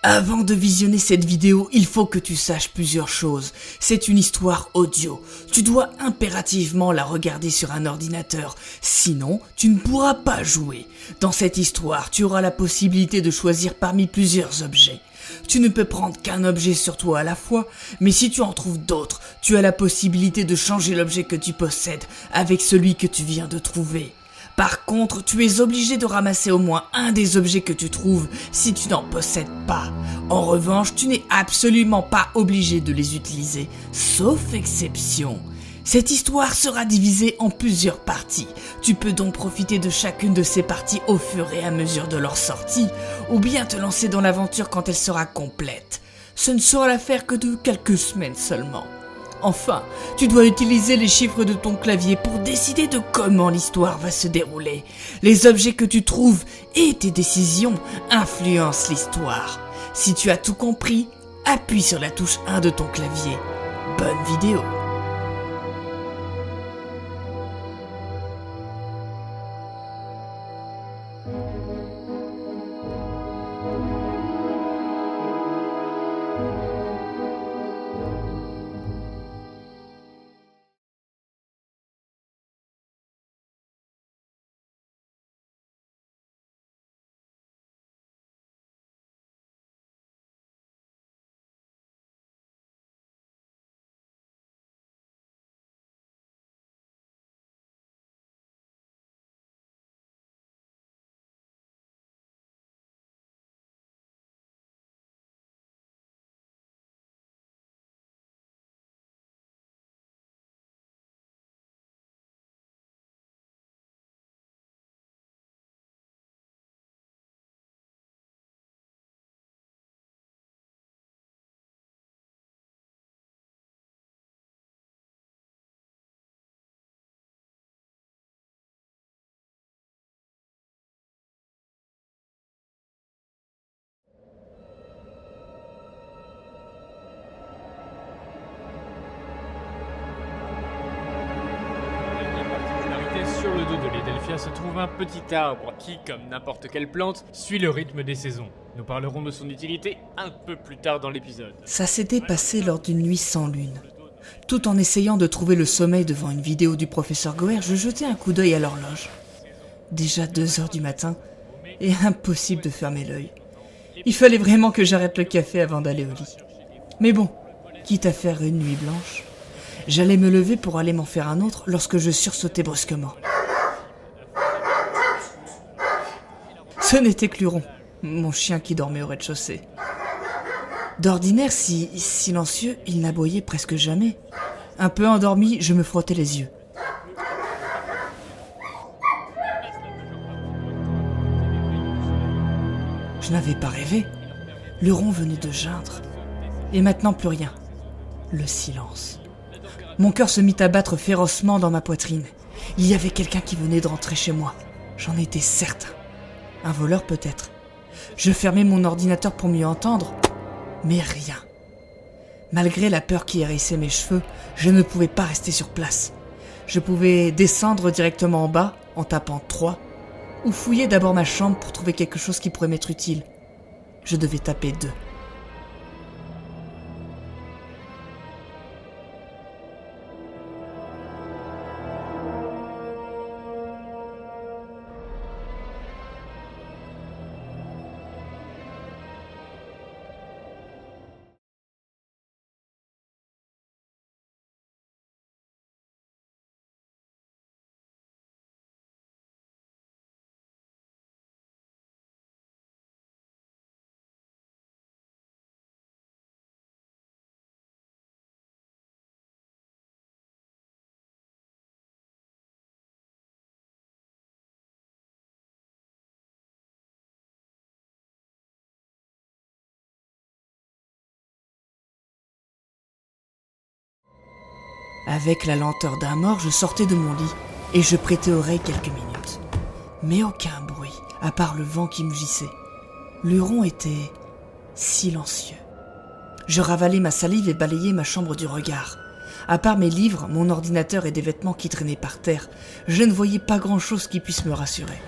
Avant de visionner cette vidéo, il faut que tu saches plusieurs choses. C'est une histoire audio. Tu dois impérativement la regarder sur un ordinateur, sinon tu ne pourras pas jouer. Dans cette histoire, tu auras la possibilité de choisir parmi plusieurs objets. Tu ne peux prendre qu'un objet sur toi à la fois, mais si tu en trouves d'autres, tu as la possibilité de changer l'objet que tu possèdes avec celui que tu viens de trouver. Par contre, tu es obligé de ramasser au moins un des objets que tu trouves si tu n'en possèdes pas. En revanche, tu n'es absolument pas obligé de les utiliser, sauf exception. Cette histoire sera divisée en plusieurs parties. Tu peux donc profiter de chacune de ces parties au fur et à mesure de leur sortie, ou bien te lancer dans l'aventure quand elle sera complète. Ce ne sera l'affaire que de quelques semaines seulement. Enfin, tu dois utiliser les chiffres de ton clavier pour décider de comment l'histoire va se dérouler. Les objets que tu trouves et tes décisions influencent l'histoire. Si tu as tout compris, appuie sur la touche 1 de ton clavier. Bonne vidéo! Sur le dos de l'Edelphia se trouve un petit arbre qui, comme n'importe quelle plante, suit le rythme des saisons. Nous parlerons de son utilité un peu plus tard dans l'épisode. Ça s'était passé lors d'une nuit sans lune. Tout en essayant de trouver le sommeil devant une vidéo du professeur Goer, je jetai un coup d'œil à l'horloge. Déjà 2h du matin, et impossible de fermer l'œil. Il fallait vraiment que j'arrête le café avant d'aller au lit. Mais bon, quitte à faire une nuit blanche, j'allais me lever pour aller m'en faire un autre lorsque je sursautai brusquement. Ce n'était que Luron, mon chien qui dormait au rez-de-chaussée. D'ordinaire, si silencieux, il n'aboyait presque jamais. Un peu endormi, je me frottais les yeux. Je n'avais pas rêvé. Luron venait de geindre. Et maintenant plus rien. Le silence. Mon cœur se mit à battre férocement dans ma poitrine. Il y avait quelqu'un qui venait de rentrer chez moi. J'en étais certain. Un voleur peut-être. Je fermai mon ordinateur pour mieux entendre, mais rien. Malgré la peur qui hérissait mes cheveux, je ne pouvais pas rester sur place. Je pouvais descendre directement en bas, en tapant 3, ou fouiller d'abord ma chambre pour trouver quelque chose qui pourrait m'être utile. Je devais taper 2. Avec la lenteur d'un mort, je sortais de mon lit et je prêtais oreille quelques minutes. Mais aucun bruit, à part le vent qui mugissait. Luron était silencieux. Je ravalai ma salive et balayai ma chambre du regard. À part mes livres, mon ordinateur et des vêtements qui traînaient par terre, je ne voyais pas grand-chose qui puisse me rassurer.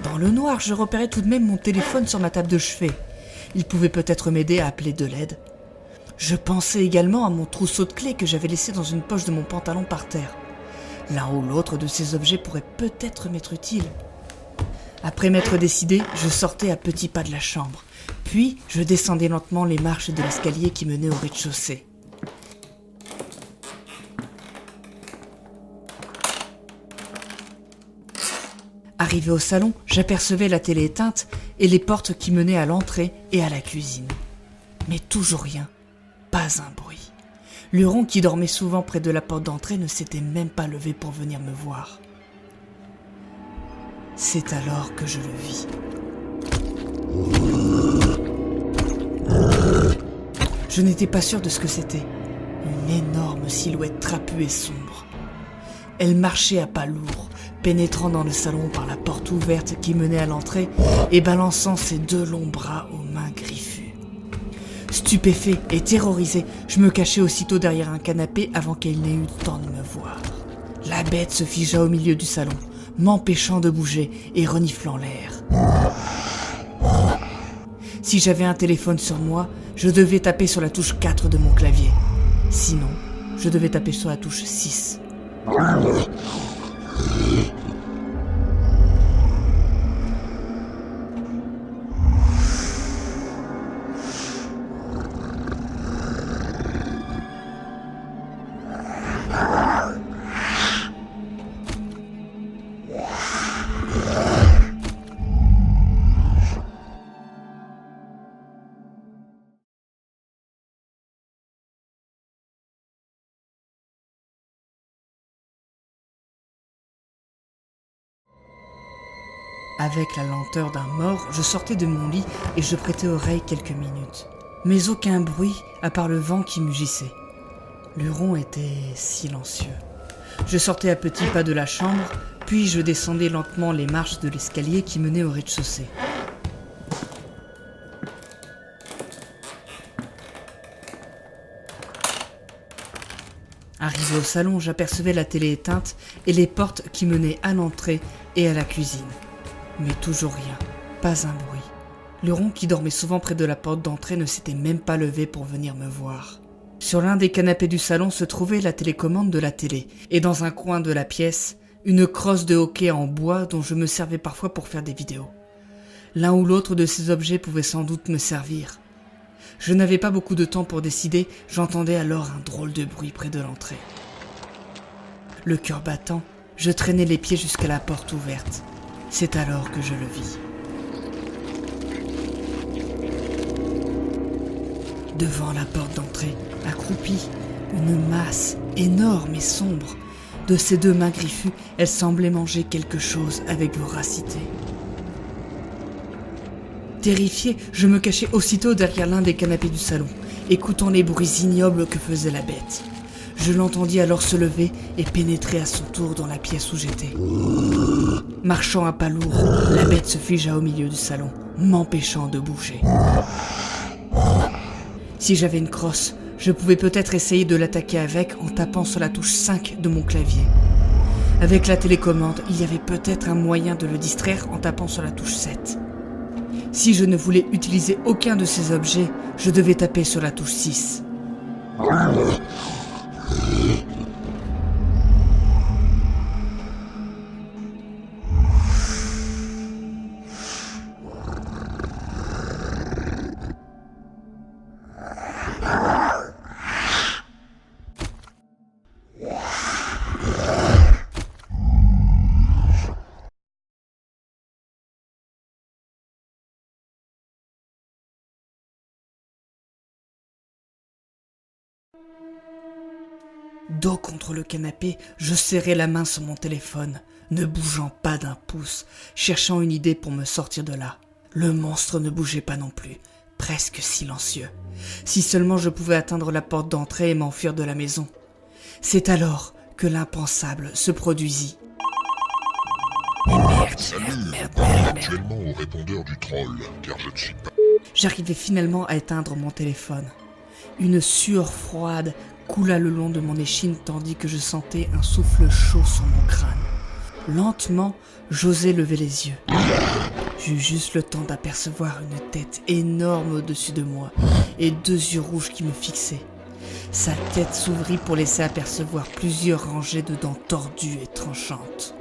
Dans le noir, je repérais tout de même mon téléphone sur ma table de chevet. Il pouvait peut-être m'aider à appeler de l'aide. Je pensais également à mon trousseau de clés que j'avais laissé dans une poche de mon pantalon par terre. L'un ou l'autre de ces objets pourrait peut-être m'être utile. Après m'être décidé, je sortais à petits pas de la chambre. Puis, je descendais lentement les marches de l'escalier qui menait au rez-de-chaussée. Arrivé au salon, j'apercevais la télé éteinte et les portes qui menaient à l'entrée et à la cuisine. Mais toujours rien, pas un bruit. Luron, qui dormait souvent près de la porte d'entrée, ne s'était même pas levé pour venir me voir. C'est alors que je le vis. Je n'étais pas sûr de ce que c'était. Une énorme silhouette trapue et sombre. Elle marchait à pas lourds, pénétrant dans le salon par la porte ouverte qui menait à l'entrée et balançant ses 2 longs bras aux mains griffues. Stupéfait et terrorisé, je me cachai aussitôt derrière un canapé avant qu'elle n'ait eu le temps de me voir. La bête se figea au milieu du salon, m'empêchant de bouger et reniflant l'air. Si j'avais un téléphone sur moi, je devais taper sur la touche 4 de mon clavier. Sinon, je devais taper sur la touche 6. Avec la lenteur d'un mort, je sortais de mon lit et je prêtais oreille quelques minutes. Mais aucun bruit, à part le vent qui mugissait. Luron était silencieux. Je sortais à petits pas de la chambre, puis je descendais lentement les marches de l'escalier qui menait au rez-de-chaussée. Arrivé au salon, j'apercevais la télé éteinte et les portes qui menaient à l'entrée et à la cuisine. Mais toujours rien, pas un bruit. Luron, qui dormait souvent près de la porte d'entrée, ne s'était même pas levé pour venir me voir. Sur l'un des canapés du salon se trouvait la télécommande de la télé, et dans un coin de la pièce, une crosse de hockey en bois dont je me servais parfois pour faire des vidéos. L'un ou l'autre de ces objets pouvait sans doute me servir. Je n'avais pas beaucoup de temps pour décider, j'entendais alors un drôle de bruit près de l'entrée. Le cœur battant, je traînais les pieds jusqu'à la porte ouverte. C'est alors que je le vis. Devant la porte d'entrée, accroupie, une masse énorme et sombre. De ses 2 mains griffues, elle semblait manger quelque chose avec voracité. Terrifié, je me cachai aussitôt derrière l'un des canapés du salon, écoutant les bruits ignobles que faisait la bête. Je l'entendis alors se lever et pénétrer à son tour dans la pièce où j'étais. Marchant à pas lourds, la bête se figea au milieu du salon, m'empêchant de bouger. Si j'avais une crosse, je pouvais peut-être essayer de l'attaquer avec en tapant sur la touche 5 de mon clavier. Avec la télécommande, il y avait peut-être un moyen de le distraire en tapant sur la touche 7. Si je ne voulais utiliser aucun de ces objets, je devais taper sur la touche 6. Dos contre le canapé, je serrai la main sur mon téléphone, ne bougeant pas d'un pouce, cherchant une idée pour me sortir de là. Le monstre ne bougeait pas non plus, presque silencieux. Si seulement je pouvais atteindre la porte d'entrée et m'enfuir de la maison. C'est alors que l'impensable se produisit. Merde. Actuellement au répondeur du troll, car je ne suis pas... J'arrivais finalement à éteindre mon téléphone. Une sueur froide coula le long de mon échine tandis que je sentais un souffle chaud sur mon crâne. Lentement, j'osai lever les yeux. J'eus juste le temps d'apercevoir une tête énorme au-dessus de moi et 2 yeux rouges qui me fixaient. Sa tête s'ouvrit pour laisser apercevoir plusieurs rangées de dents tordues et tranchantes.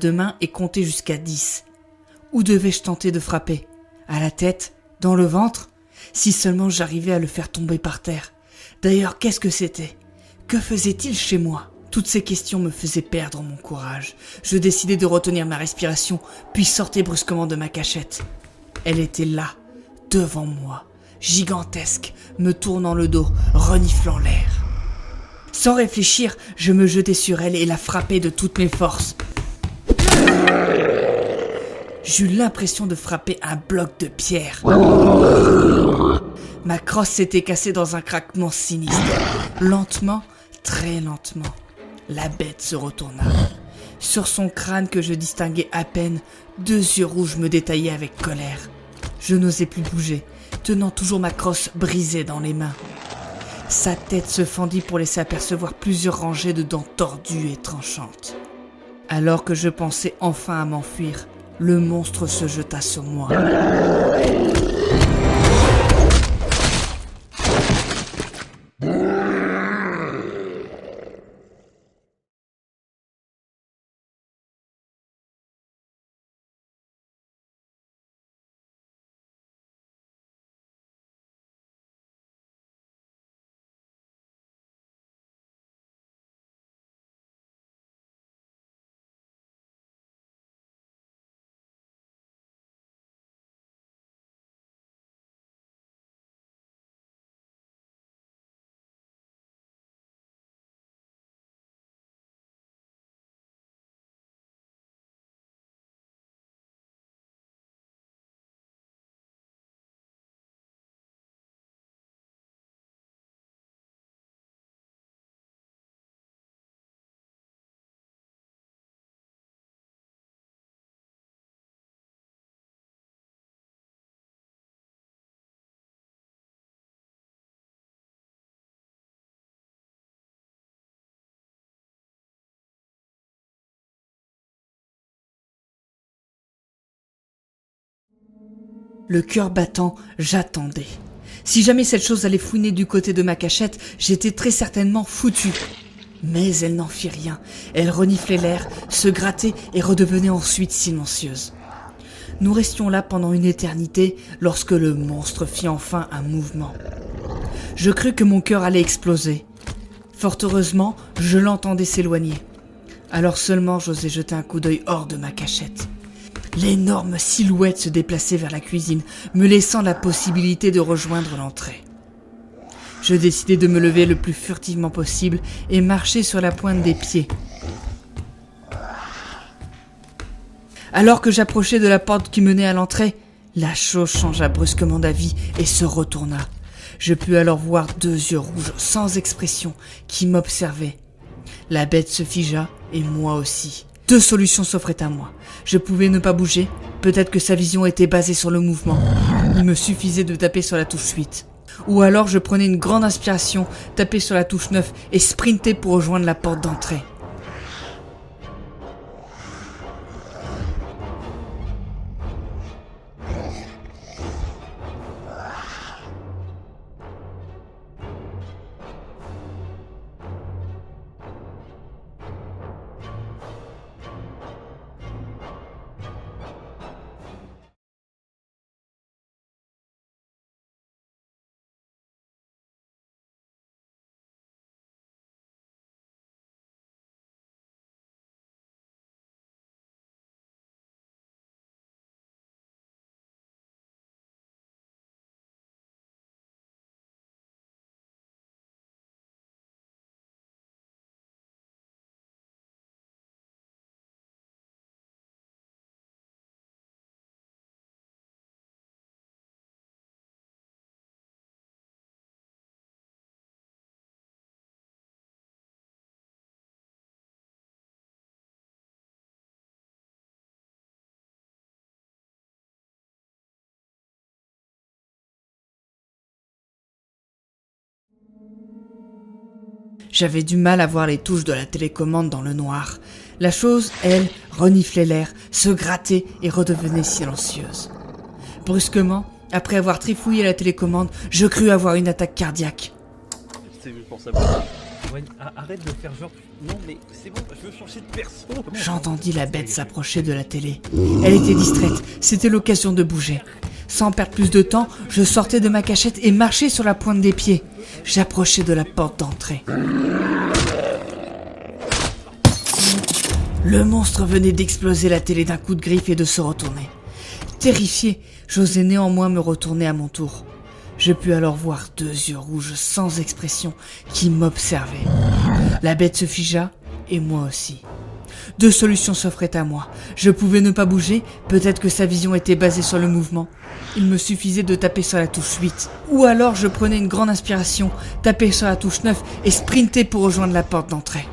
De main et compter jusqu'à 10. Où devais-je tenter de frapper? À la tête? Dans le ventre? Si seulement j'arrivais à le faire tomber par terre. D'ailleurs, qu'est-ce que c'était? Que faisait-il chez moi? Toutes ces questions me faisaient perdre mon courage. Je décidai de retenir ma respiration, puis sortais brusquement de ma cachette. Elle était là, devant moi, gigantesque, me tournant le dos, reniflant l'air. Sans réfléchir, je me jetai sur elle et la frappai de toutes mes forces. J'eus l'impression de frapper un bloc de pierre. Ma crosse s'était cassée dans un craquement sinistre. Lentement, très lentement, la bête se retourna. Sur son crâne que je distinguais à peine, 2 yeux rouges me détaillaient avec colère. Je n'osais plus bouger, tenant toujours ma crosse brisée dans les mains. Sa tête se fendit pour laisser apercevoir plusieurs rangées de dents tordues et tranchantes. Alors que je pensais enfin à m'enfuir, le monstre se jeta sur moi. Le cœur battant, j'attendais. Si jamais cette chose allait fouiner du côté de ma cachette, j'étais très certainement foutu. Mais elle n'en fit rien. Elle reniflait l'air, se grattait et redevenait ensuite silencieuse. Nous restions là pendant une éternité lorsque le monstre fit enfin un mouvement. Je crus que mon cœur allait exploser. Fort heureusement, je l'entendais s'éloigner. Alors seulement j'osais jeter un coup d'œil hors de ma cachette. L'énorme silhouette se déplaçait vers la cuisine, me laissant la possibilité de rejoindre l'entrée. Je décidai de me lever le plus furtivement possible et marcher sur la pointe des pieds. Alors que j'approchais de la porte qui menait à l'entrée, la chose changea brusquement d'avis et se retourna. Je pus alors voir 2 yeux rouges sans expression qui m'observaient. La bête se figea et moi aussi. Deux solutions s'offraient à moi. Je pouvais ne pas bouger, peut-être que sa vision était basée sur le mouvement. Il me suffisait de taper sur la touche 8. Ou alors je prenais une grande inspiration, tapais sur la touche 9 et sprintais pour rejoindre la porte d'entrée. J'avais du mal à voir les touches de la télécommande dans le noir. La chose, elle, reniflait l'air, se grattait et redevenait silencieuse. Brusquement, après avoir trifouillé la télécommande, je crus avoir une attaque cardiaque. C'est juste pour savoir. Ouais, arrête de faire genre. Non, mais c'est bon, je veux changer de perso. J'entendis la bête s'approcher de la télé. Elle était distraite, c'était l'occasion de bouger. Sans perdre plus de temps, je sortais de ma cachette et marchais sur la pointe des pieds. J'approchais de la porte d'entrée. Le monstre venait d'exploser la télé d'un coup de griffe et de se retourner. Terrifié, j'osais néanmoins me retourner à mon tour. Je pus alors voir deux yeux rouges sans expression qui m'observaient. La bête se figea, et moi aussi. Deux solutions s'offraient à moi. Je pouvais ne pas bouger, peut-être que sa vision était basée sur le mouvement. Il me suffisait de taper sur la touche 8. Ou alors je prenais une grande inspiration, tapais sur la touche 9 et sprintais pour rejoindre la porte d'entrée.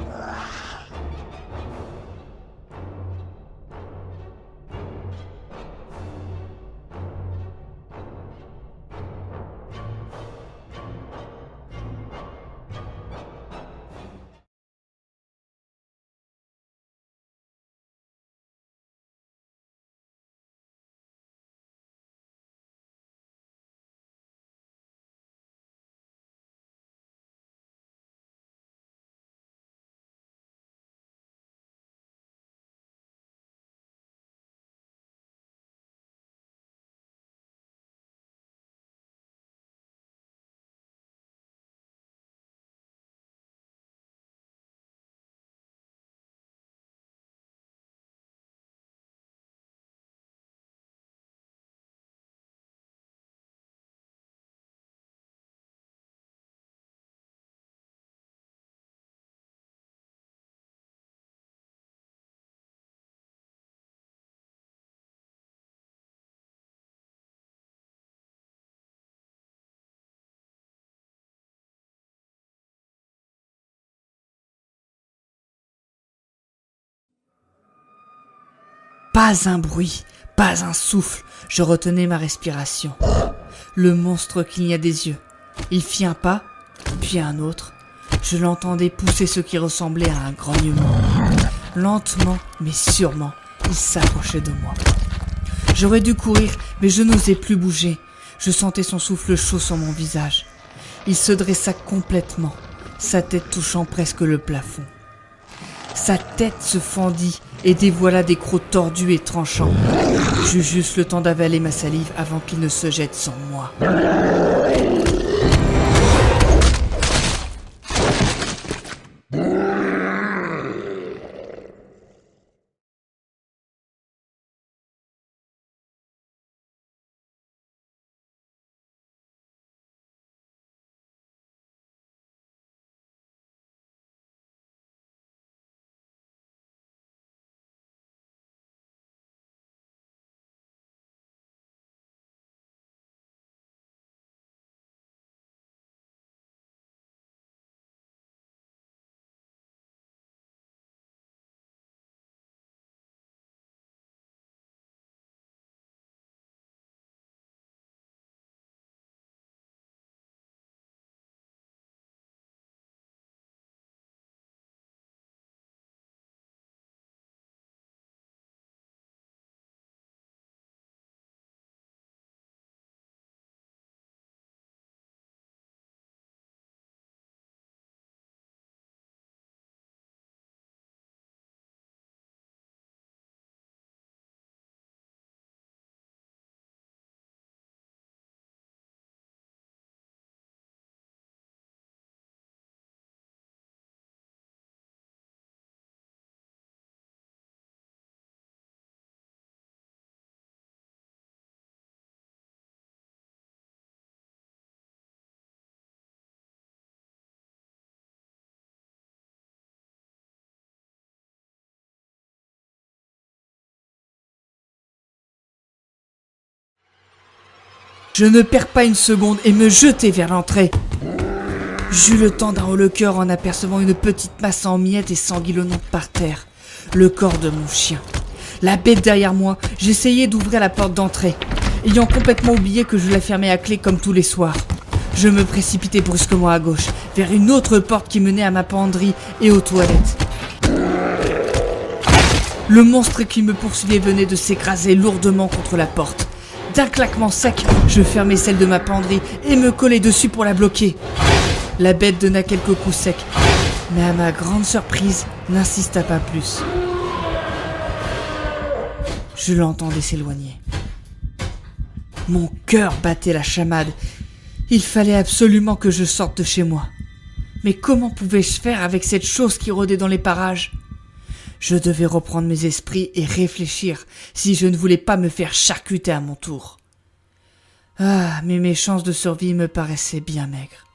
Pas un bruit, pas un souffle, je retenais ma respiration. Le monstre cligna des yeux. Il fit un pas, puis un autre. Je l'entendais pousser ce qui ressemblait à un grognement. Lentement, mais sûrement, il s'approchait de moi. J'aurais dû courir, mais je n'osais plus bouger. Je sentais son souffle chaud sur mon visage. Il se dressa complètement, sa tête touchant presque le plafond. Sa tête se fendit et dévoila des crocs tordus et tranchants. J'eus juste le temps d'avaler ma salive avant qu'il ne se jette sur moi. Je ne perds pas une seconde et me jetai vers l'entrée. J'eus le temps d'un haut le cœur en apercevant une petite masse en miettes et sanguillonnante par terre. Le corps de mon chien. La bête derrière moi, j'essayais d'ouvrir la porte d'entrée, ayant complètement oublié que je la fermais à clé comme tous les soirs. Je me précipitai brusquement à gauche, vers une autre porte qui menait à ma penderie et aux toilettes. Le monstre qui me poursuivait venait de s'écraser lourdement contre la porte. D'un claquement sec, je fermai celle de ma penderie et me collai dessus pour la bloquer. La bête donna quelques coups secs, mais à ma grande surprise, n'insista pas plus. Je l'entendais s'éloigner. Mon cœur battait la chamade. Il fallait absolument que je sorte de chez moi. Mais comment pouvais-je faire avec cette chose qui rôdait dans les parages ? Je devais reprendre mes esprits et réfléchir si je ne voulais pas me faire charcuter à mon tour. Ah, mais mes chances de survie me paraissaient bien maigres.